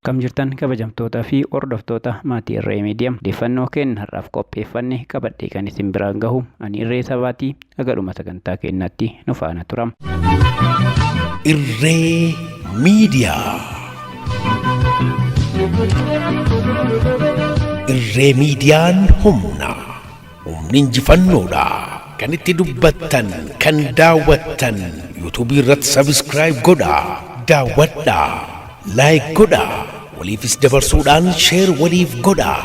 Akkam jirtan kabajamtoota fi hordoftoota maatii Irree Miidiyaa odeeffannoo kenna har'aaf qopheeffanne qabadhee kan isin biraan gahu ani Irree Sabaatii agadhuma sagantaa keenyaatti nu faana turam. Irree Miidiyaa. Irree Miidiyaan humna injifannoodha. Kan itti dubbattan, kan daawwattan, YouTube irratti subscribe godhaa, daawwadhaa. Like godha, waliifis dabarsuudhaan share waliif godha.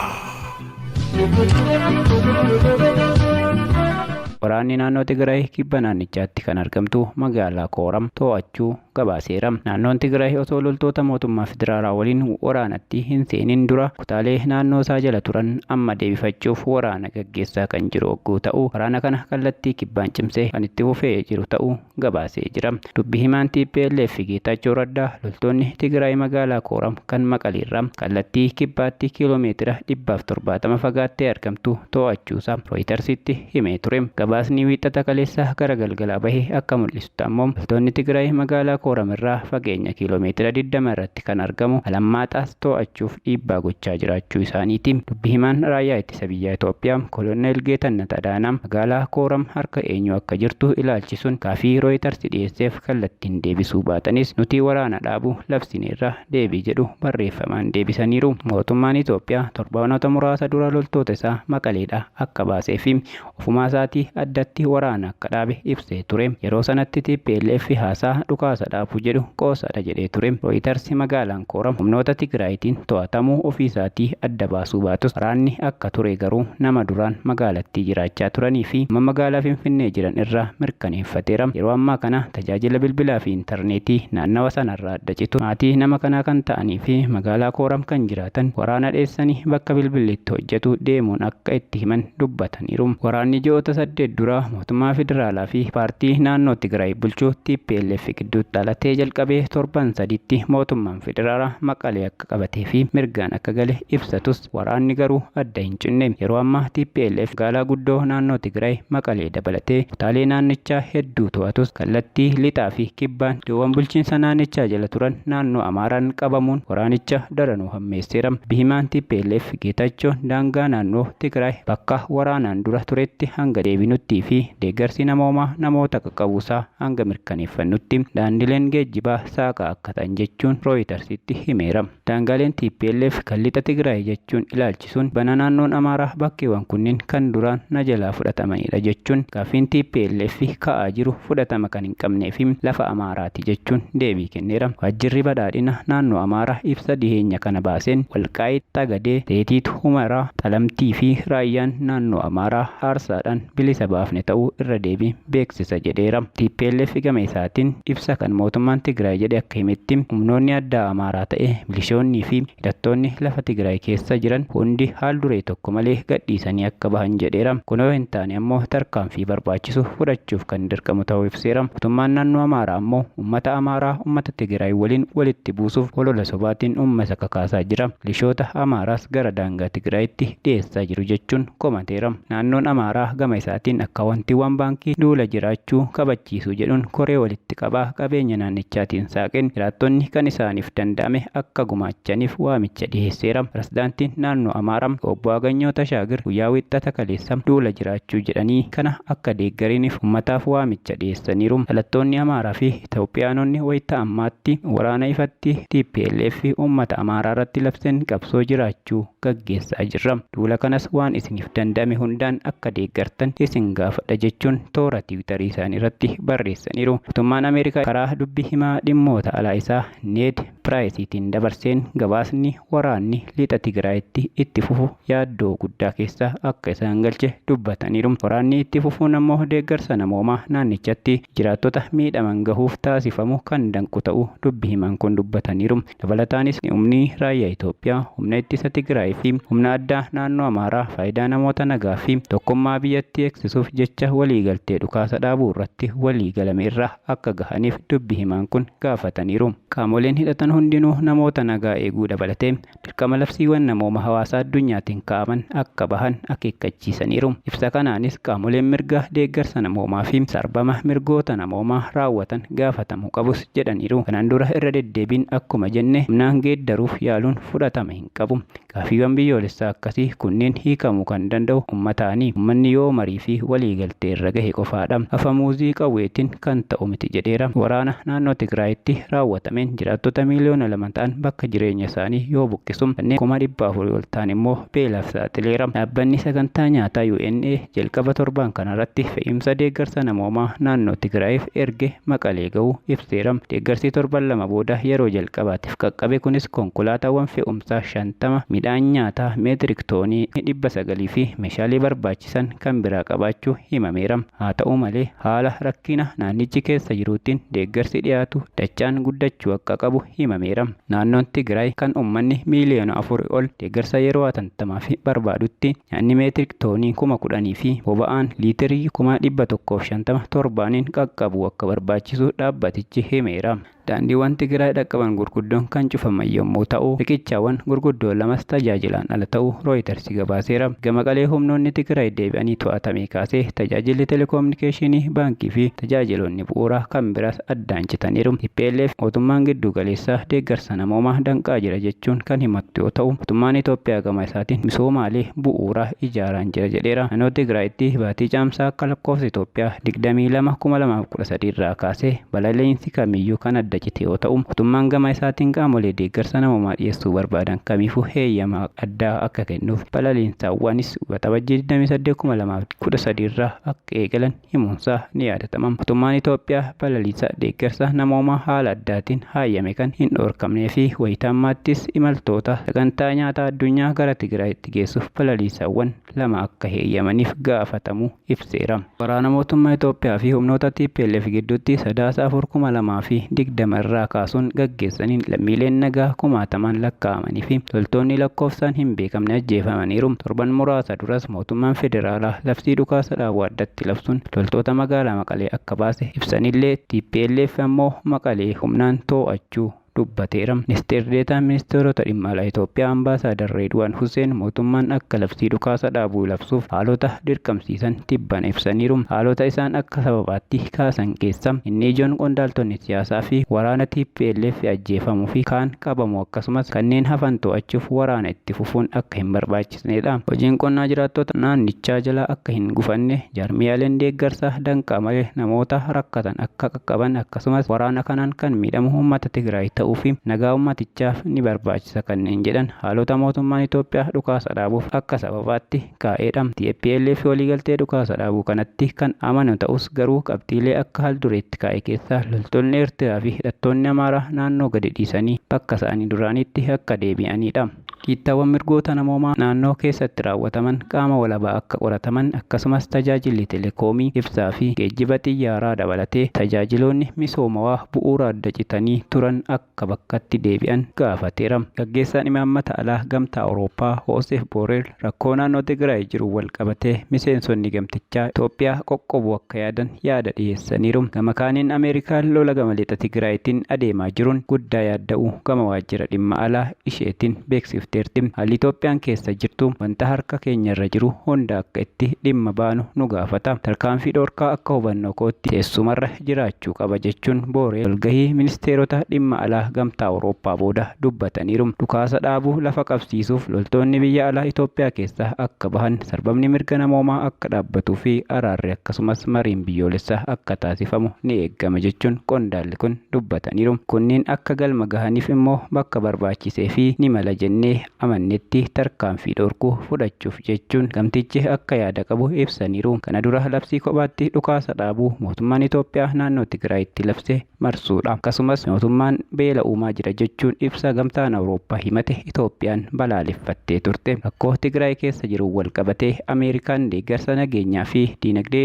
Waraanni naannoo Tigraay kibba naannichaatti kan argamtu magaalaa Kooram to'achuu gabaaseera. Naannoon Tigraay osoo loltoota mootummaa federaalaa waliin waraanatti hin seenin dura kutaalee naannoo isaa jala turan amma deebifachuuf waraana gaggeessaa kan jiru yogguu ta'u, waraana kana kallattii kibbaan cimsee kan itti fufee jiru ta'uu gabaasee jira. Dubbi himaan TPLF Geetaachoo Raddaa loltoonni Tigraay magaalaa Kooram kan Maqaleerraa kallattii kibbaatti kiiloomeetira 170 fagaattee argamtu to'achuusaa Rooyitersitti himee ture. Gabaasni wiixata kaleessaa gara galgalaa bahee akka mul'isutti ammoo loltoonni Tigraay magaalaa Kooram irraa fageenya kiiloomeetira 20 irratti kan argamu Alammaaxaas to'achuuf dhiibbaa gochaa jiraachuu isaaniiti. Dubbi himaan raayyaa ittisa biyyaa Itoophiyaa Koloneel Geetannat Adaanaa magaalaa Kooram harka eenyu akka jirtu ilaalchisuun gaafii Rooyitersi dhiyeesseef kallattiin deebisuu baatanis nuti waraana dhaabuu labsineerra deebii jedhu barreeffamaan deebisaniiru. Mootummaan Itoophiyaa torbaanota muraasa dura loltoota isaa Maqaleedhaa akka baasee fi ofumaa isaatii addatti waraana akka dhaabe ibsee ture. Yeroo sanatti TPLF haasaa dhukaasa dhaabuu jedhu qoosaadha jedhee ture. Rooyitersi magaalaan Kooram humnoota Tigraayitiin to'atamuu ofii isaatii adda baasuu baatus waraanni akka ture garuu nama duraan magaalattii jiraachaa turanii fi magaalaa Finfinnee jiran irraa mirkaneeffateera. Yeroo ammaa kana tajaajila bilbilaa fi intarneetii naannawa sanarraa adda citu maatii nama kanaa kan ta'anii fi magaalaa Kooram kan jiraatan waraana dheessanii bakka bilbilli itti hojjetu deemuun akka itti himan dubbataniiru. Waraanni ji'oota 8 dura mootummaa federaalaa fi paartii naannoo Tigraay bulchuu TPLF gidduutti dhalatee jalqabee torban sadiitti mootummaan federaalaa Maqalee akka qabatee fi mirgaan akka gale ibsatus waraanni garuu adda hin cinne. Yeroo ammaa TPLF magaalaa guddoo naannoo Tigraay Maqalee dabalatee kutaalee naannichaa hedduu to'atus kallattii lixaa fi kibbaan iddoowwan bulchiinsa naannichaa jala turan naannoo Amaaraan qabamuun waraanicha daranuu hammeesseera. Bihimaan TPLF Geetaachoo daangaa naannoo Tigraay bakka waraanaan dura turetti hanga deebinutti fi deeggarsi namoomaa namoota qaqqabuusaa hanga mirkaneeffannutti daandileen geejjibaa saaqaa akka ta'an jechuun Rooyitersitti himeera. Daangaaleen TPLF kan lixa Tigraay jechuun ilaalchisuun bana naannoon Amaaraa bakkeewwan kunniin kan duraan na jalaa fudhatamanidha jechuun gaafiin TPLF ka'aa jiru fudhatama kan hin qabnee fi lafa Amaaraati jechuun deebii kenneera. Waajjirri badhaadhina naannoo Amaaraa ibsa dhiheenya kana baaseen Walqaayit, Tagadee, Teetiit, Humaraa, Xalamtii fi raayyaan naannoo Amaaraa aarsaadhaan bilisa baafne ta'uu irra deebii beeksisa jedheera. TPLF gama isaatiin ibsa kan mootummaan Tigraay jedhe akka himetti humnoonni addaa Amaaraa ta'e milishoonnii fi hidhattoonni lafa Tigraay keessa jiran hundi haal duree tokko malee gadhiisanii akka bahan jedheera. Kunoo hin taane ammoo tarkaanfii barbaachisu fudhachuuf kan dirqamu ta'uu ibseera. Mootummaan naannoo Amaaraa ammoo uummata Amaaraa uummata Tigraay waliin walitti buusuuf olola sobaatiin uummata kakaasaa jira. Milishoota Amaaraas gara daangaa Tigraayitti dhiyeessaa jiru jechuun komateera. Naannoon Amaaraa gama isaatiin akka wantiiwwan baankii duula jiraachuu kabachiisu jedhuun koree walitti qabaa qabeenya naannichaatiin saaqeen jiraattonni kan isaaniif danda'ame akka gumaachaniif waamicha dhiyeesseera. Pirezidaantiin naannoo Amaaraa obbo Aganyoo Tashaagir guyyaa wiixata kaleessa duula jiraachuu jedhanii kana akka deeggaraniif uummataaf waamicha dhiyeessaniiru. Dhalattoonni Amaaraa fi Itoophiyaanonni wayita ammaatti waraana ifatti TPLF uummata Amaaraa irratti labseen qabsoo jiraachuu gaggeessaa jirra. Duula kanas waan isiniif danda'ame hundaan akka deeggartan isin gaafadha jechuun toora Tiwiitarii isaanii irratti barreessaniiru. Mootummaan Ameerikaa karaa dubbi himaa dhimmoota alaa isaa Ned Piraayisiitiin dabarseen gabaasni waraanni lixa Tigraayitti itti fufu yaaddoo guddaa keessa akka isaan galche dubbataniiru. Waraanni itti fufuun ammoo deeggarsa namoomaa naannichatti jiraattota miidhaman gahuuf taasifamu kan danqu ta'uu dubbi himaan kun dubbataniiru. Dabalataanis humni raayyaa Itoophiyaa, humna ittisa Tigraay fi humna addaa naannoo Amaaraa faayidaa namoota nagaa fi tokkummaa biyyattii eegsisuuf jecha waliigaltee dhukaasa dhaabuu irratti waliigalame irraa akka gahaniif dubbi dubbi himaan kun gaafataniiru. Qaamoleen hidhatan hundinuu namoota nagaa eeguu dabalatee dirqama labsiiwwan namooma hawaasaa addunyaatiin kaa'aman akka bahan akeekkachiisaniiru. Ibsa kanaanis qaamoleen mirga deeggarsa namoomaa fi sarbama mirgoota namoomaa raawwatan gaafatamuu qabus jedhaniiru. Kanaan dura irra deddeebiin akkuma jenne humnaan geeddaruuf yaaluun fudhatama hin qabu. Gaaffiiwwan biyyoolessaa akkasii kunneen hiikamuu kan danda'u ummataanii. Uummanni yoo marii fi waliigaltee irra gahe qofaadha. Afamuuzii qawweetiin kan ta'u miti jedheera. Waraana naannoo Tigraayitti raawwatameen jiraattota miliyoona 2 ta'an bakka jireenya isaanii yoo buqqisu kanneen 400,000 ol ta'an immoo beelaaf saaxileera. Dhaabbanni sagantaa nyaataa UNA jalqaba torbaan kanarratti fe'umsa deeggarsa namoomaa naannoo Tigraayiif erge Maqalee ga'uu ibseera. Deeggarsi torban 2 booda yeroo jalqabaatiif qaqqabe kunis konkolaataawwan fe'umsaa 50 midhaan nyaataa meetirik toonii 900 fi meeshaalee barbaachisan kan biraa qabaachuu himameera. Haa ta'u malee haala rakkina naannichi keessa jiruutiin deeggarsi dhiyaatu dachaan guddachuu akka qabu himameera. Naannoon Tigraay kan uummanni miliyoona 4 ol deeggarsa yeroo hatattamaa fi barbaadutti nyaanni meetirik toonii 10,000 fi boba'aan liitirii 150 torbaaniin qaqqabu akka barbaachisu dhaabbatichi himeera. Daandiiwwan Tigraay dhaqqaban gurguddoon kan cufaman yommuu ta'u, riqichaawwan gurguddoo lamas tajaajilaan ala ta'uu Reuters gabaaseera. Gama qalee humnoonni Tigraay deebi'anii to'atamee kaasee tajaajilli telekominikeeshinii, baankii fi tajaajiloonni bu'uuraa kan biraas addaan citaniiru. TPLF mootummaan giddu galeessaa deeggarsa namoomaa danqaa jira jechuun kan himattu yoo ta'u, mootummaan Itoophiyaa gama isaatiin misoomaalee bu'uuraa ijaaraan jira jedheera. Naannoo Tigraayitti baatii caamsaa akka lakkoofsa Itoophiyaa 22/2013 irraa kaasee balaliinsi kamiyyuu kan adda cite yoo ta'u, mootummaan gama isaatiin qaamolee deeggarsa namoomaa dhiyeessuu barbaadan kamiifuu heeyyama addaa akka kennuuf balaliinsaawwanis waxabajjii 28/2013 irraa akka eegalan himuunsaa ni yaadatama. Mootummaan Itoophiyaa balaliinsa deeggarsa namoomaa haala addaatiin haayyame kan hin dhoorkamnee fi wayitaammaattis imaltoota sagantaa nyaataa addunyaa gara Tigraayitti geessuuf balaliinsaawwan 2 akka heeyyamaniif gaafatamuu ibseera. Waraana mootummaa Itoophiyaa fi humnoota TPLF gidduutti sadaasa 4/2020 irraa kaasuun gaggeessaniin lammiileen nagaa 60,000 lakkaa'amanii fi loltoonni lakkoofsaan hin beekamne ajjeefamaniiru. Torban muraasa duras mootummaan federaalaa labsii dhukaasa dhaabuu addatti labsuun loltoota magaalaa Maqalee akka baase ibsanillee TPLF ammoo Maqalee humnaan to'achuu dubbateera. Ministeerri deetaan ministeerota dhimma alaa Itoophiyaa Ambaasaadar Reedwaan Huseen mootummaan akka labsii dhukaasa dhaabuu labsuuf haalota dirqamsiisan tibban ibsaniiru. Haalota isaan akka sababaatti kaasan keessa inni ijoon qondaaltonni siyaasaa fi waraana TPLF ajjeefamuu fi kaan qabamu akkasumas kanneen hafan to'achuuf waraana itti fufuun akka hin barbaachisnedha. Hojiin qonnaa jiraattota naannichaa jala akka hin gufanne jaarmiyaaleen deeggarsa danqaa malee namoota rakkatan akka qaqqaban akkasumas waraana kanaan kan miidhamu uummata Tigraay ta'uu fi nagaa ummatichaaf ni barbaachisa kanneen jedhan haalota mootummaan Itoophiyaa dhukaasa dhaabuuf akka sababaatti kaa'edha. TPLF waliigaltee dhukaasa dhaabuu kanatti kan amanu ta'us garuu qabxiilee akka haldureetti kaa'e keessaa loltoonni Eertiraa fi hidhattoonni Amaaraa naannoo gadi dhiisanii bakka isaanii duraanitti akka deebi'anidha. Dhiittaawwan mirgoota namoomaa naannoo keessatti raawwataman qaama walabaa akka qorataman akkasumas tajaajilli telekoomii, ibsaa fi geejjiba xiyyaaraa dabalatee tajaajiloonni misoomawaa bu'uura adda citanii turan akka bakkatti deebi'an gaafateera. Gaggeessaan imaammata alaa gamtaa Awurooppaa Joosef Borrell rakkoo naannoo Tigraay jiru wal qabatee miseensonni gamtichaa Itoophiyaa qoqqobuu akka yaadan yaada dhiyeessaniiru. Gama kaaniin Ameerikaan lola gama lixa Tigraayitiin adeemaa jiruun guddaa yaadda'uu gama waajjira dhimma alaa isheetiin beeksifte. Haalli Itoophiyaan keessa jirtu wanta harka keenya irra jiru hunda akka itti dhimma baanu nu gaafata. Tarkaanfii dhorkaa akka hubannoo kootti teessumarra jiraachuu qaba jechuun Borrell walgahii ministeerota dhimma alaa gamtaa Awurooppaa booda dubbataniiru. Dhukaasa dhaabuu lafa qabsiisuuf loltoonni biyya alaa Itoophiyaa keessa akka bahan, sarbamni mirga namoomaa akka dhaabbatuu fi araarri akkasumas mariin biyyoolessaa akka taasifamu ni eeggama jechuun qondaalli kun dubbataniiru. Kunniin akka galma gahaniif immoo bakka barbaachisee fi ni mala jennee amannetti tarkaanfii dhorkuu fudhachuuf jechuun gamtichi akka yaada qabu ibsaniiru. Kana dura labsii kophaatti dhukaasa dhaabuu mootummaan Itoophiyaa naannoo Tigraayitti labsee marsuudha. Akkasumas mootummaan beela uumaa jira jechuun ibsa gamtaan Awurooppaa himate Itoophiyaan balaaleffattee turte. Rakkoo Tigraay keessa jiru wal qabatee Ameerikaan deeggarsa nageenyaa fi diinagdee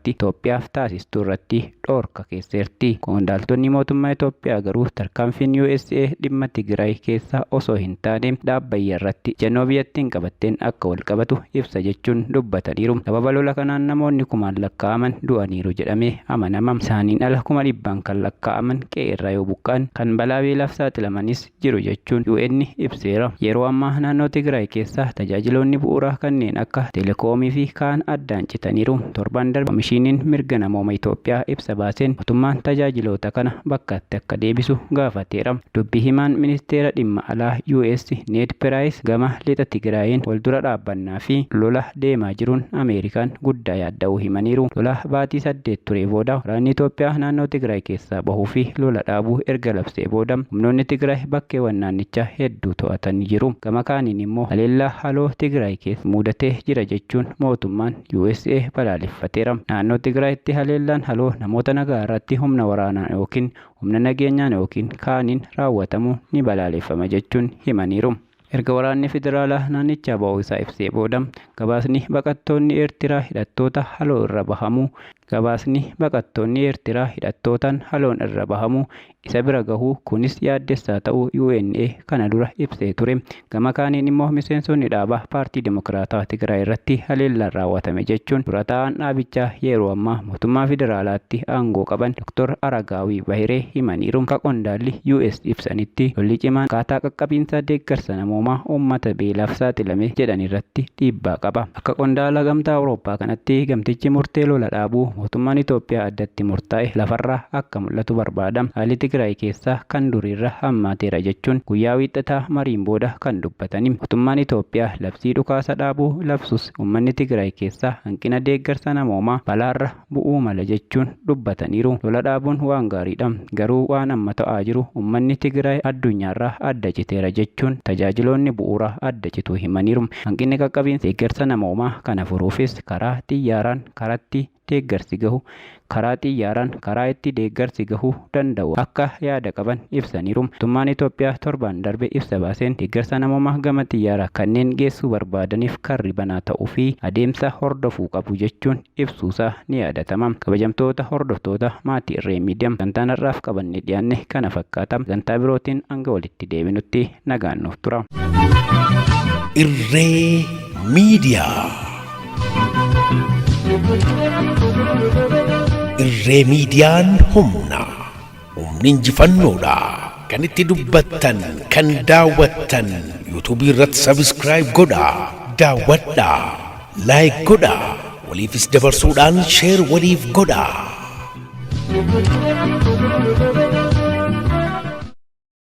Itoophiyaaf taasistuu irratti dhorka keesseerti. Qondaaltonni mootummaa Itoophiyaa garuu tarkaanfiin USA dhimma Tigraay keessa osoo hin taane finfinnee dhaabbayyaa irratti jennoo biyyattiin qabatteen akka wal qabatu ibsa jechuun dubbataniiru. Sababa lola kanaan namoonni kumaan lakkaa'aman du'aniiru jedhamee amanama. Isaaniin ala 100,000 kan lakkaa'aman qe'ee irraa yoo buqqa'an kan balaa beelaaf saaxilamanis jiru jechuun UN ibseera. Yeroo ammaa naannoo Tigraay keessaa tajaajiloonni bu'uuraa kanneen akka telekoomii fi kaan addaan citaniiru. Torban darbe Komishiiniin Mirga Namooma Itoophiyaa ibsa baaseen mootummaan tajaajiloota kana bakkatti akka deebisu gaafateera. Dubbii himaan ministeera dhimma alaa US Ned Price gama lixa Tigraayin wal dura dhaabbannaa fi lola deemaa jiruun Ameerikaan guddaa yaadda'uu himaniiru. Lola baatii 8 ture booda waraanni Itoophiyaa naannoo Tigraay keessaa bahuu fi lola dhaabuu erga labsee booda humnoonni Tigraay bakkeewwan naannichaa hedduu to'atanii jiru. Gama kaaniin immoo haleellaa haloo Tigraay keessa mudatee jira jechuun mootummaan USA balaaleffateera. Naannoo Tigraayitti haleellaan haloo namoota nagaa irratti humna waraanaa yookiin humna nageenyaan yookiin kaaniin raawwatamu ni balaaleffama jechuun himaniiru. Erga waraanni federaalaa naannichaa ba'uu isaa ibsee booda gabaasni baqattoonni Eertiraa hidhattoota haloo irra bahamuu hidhattootaan haloon irra bahamuu isa bira gahuu kunis yaaddessaa ta'uu UNA kana dura ibsee ture. Gama kaaniin immoo miseensonni dhaabaa paartii Dimokiraataa Tigraay irratti haleellaan raawwatame jechuun dura taa'aan dhaabichaa yeroo ammaa mootummaa federaalaatti aangoo qaban Dr. Aragaawii Bahiree himaniiru. Akka qondaalli US ibsanitti lolli cimaan akkaataa qaqqabiinsa deeggarsa namoomaa uummata beelaaf saaxilame jedhan irratti dhiibbaa qaba. Akka qondaala gamtaa Awurooppaa kanatti gamtichi murtee lola dhaabuu mootummaan Itoophiyaa addatti murtaa'e lafarraa akka mul'atu barbaada. Haalli Tigraay keessaa kan duriirra hammaateera jechuun guyyaa wiixataa mariin booda kan dubbatani. Mootummaan Itoophiyaa labsii dhukaasa dhaabuu labsus uummanni Tigraay keessaa hanqina deeggarsa namoomaa balaarra bu'uu mala jechuun dubbataniiru. Lola dhaabuun waan gaariidha. Garuu waan amma ta'aa jiru uummanni Tigraay addunyaarraa adda citeera jechuun tajaajiloonni bu'uuraa adda cituu himaniiru. Hanqinni qaqqabiinsa deeggarsa namoomaa kana furuufis karaa xiyyaaraan karaa itti deeggarsi gahuu danda'u akka yaada qaban ibsaniiru. Mootummaan Itoophiyaa torban darbe ibsa baaseen deeggarsa namoomaa gama xiyyaaraa kanneen geessuu barbaadaniif karri banaa ta'uu fi adeemsa hordofuu qabu jechuun ibsuusaa ni yaadatama. Kabajamtoota hordoftoota maatii Irree Miidiyaa sagantaan har'aaf qabanne dhiyaanne kana fakkaata. Sagantaa birootiin hanga walitti deebinutti nagaan nuuf tura. Irree Miidiyaa. Irree Miidiyaan humna injifannoodha. Kan itti dubbattan, kan daawwattan YouTube irratti subscribe godha, daawwadha, like godha, waliifis dabarsuudhaan share waliif godha.